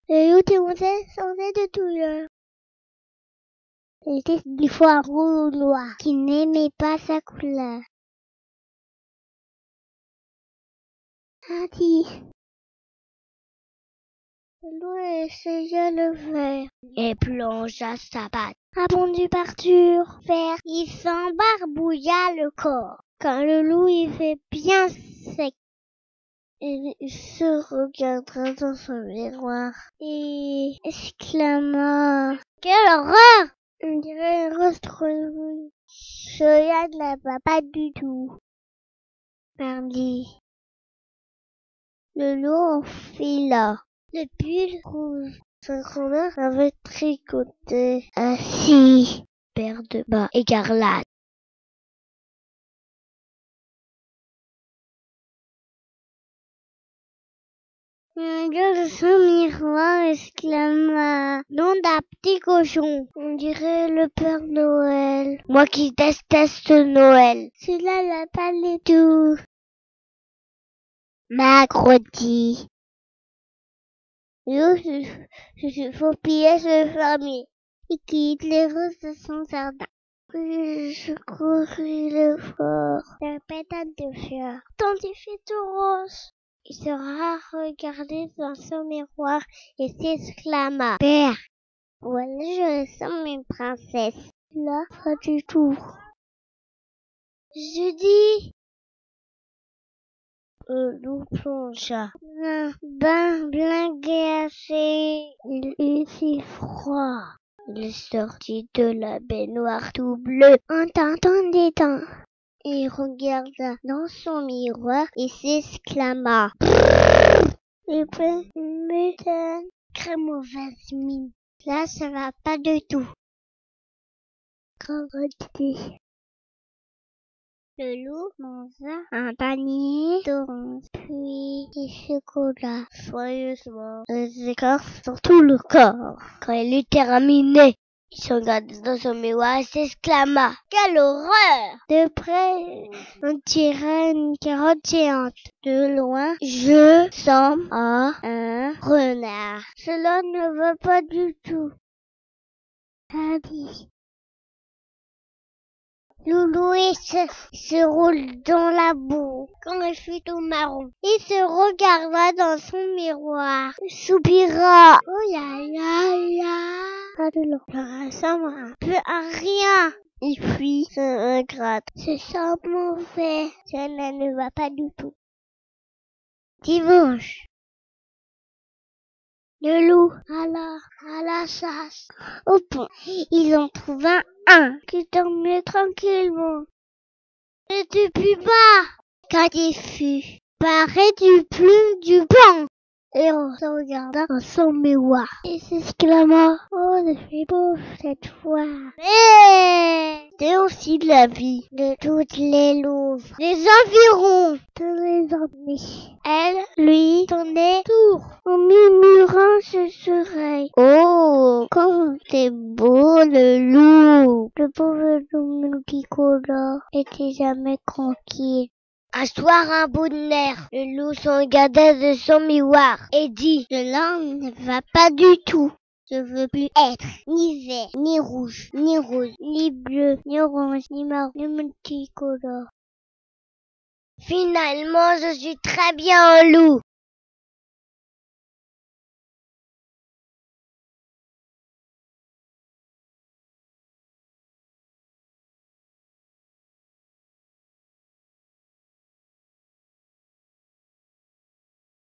Le loup démontait son nez de douleur. Il était des fois roux ou noir, qui n'aimait pas sa couleur. A dit. Le loup essaya le verre et plongea sa patte. Apondu par-dessus fer, il s'embarbouilla le corps. Quand le loup y fait bien sec, il se regarda dans son miroir et exclama: quelle horreur! On dirait un rose trop rouge. Cela ne va pas du tout, mardi. Le loup enfila le pull rouge. Sa grand-mère avait tricoté un paire de bas écarlates. Un gars de son miroir exclama: nom d'un petit cochon, on dirait le Père Noël. Moi qui déteste Noël. Cela n'a pas du tout. Magroti. L'eau se faupillait sur le fermier et quitte les roses de son jardin. Puis je courus le fort, la pétale de fleurs, tant il fait tout rose. Il sera regardé dans son miroir et s'exclama: père, voilà, je sens mes princesses. Là, pas du tout. Je dis. Le loup plongea. Un bain bien glacé. Il eut si froid. Il sortit de la baignoire tout bleu en tentant des dents. Il regarda dans son miroir et s'exclama: il fait une mutaine, très mauvaise mine. Là, ça va pas du tout. Carotti. Le loup mangea un panier d'oranges, puis des chocolats soigneusement les écorces sur tout le corps. Quand il eut terminé, il se regarda dans son miroir et s'exclama: quelle horreur! De près, on tira une carotte géante. De loin, je sens un renard. Cela ne va pas du tout. A dit. Loulou se roule dans la boue quand il fut tout marron. Il se regarda dans son miroir, soupira: oh là là là. Pas de l'eau. Ça ressemble un peu à rien. Et puis se regrette. C'est ça mauvais. Ça ne va pas du tout. Dimanche. Le loup à la chasse. Au pont, ils en trouva un qui dormait tranquillement. Et depuis bas, quand il fut paré du plume du banc, et on se regarda dans son miroir, et s'exclama: oh, c'est beau cette fois. Mais c'est aussi la vie de toutes les louves, les environs, de les emmener. Elle lui tournait tour en murmurant sur ses oreilles: oh, comme c'est beau le loup. Le pauvre loup multicolore était jamais tranquille. Un soir, un bout de nerf, le loup se regarda de son miroir et dit: cela ne va pas du tout. Je veux plus être ni vert, ni rouge, ni rose, ni bleu, ni orange, ni marron, ni multicolore. Finalement, je suis très bien un loup.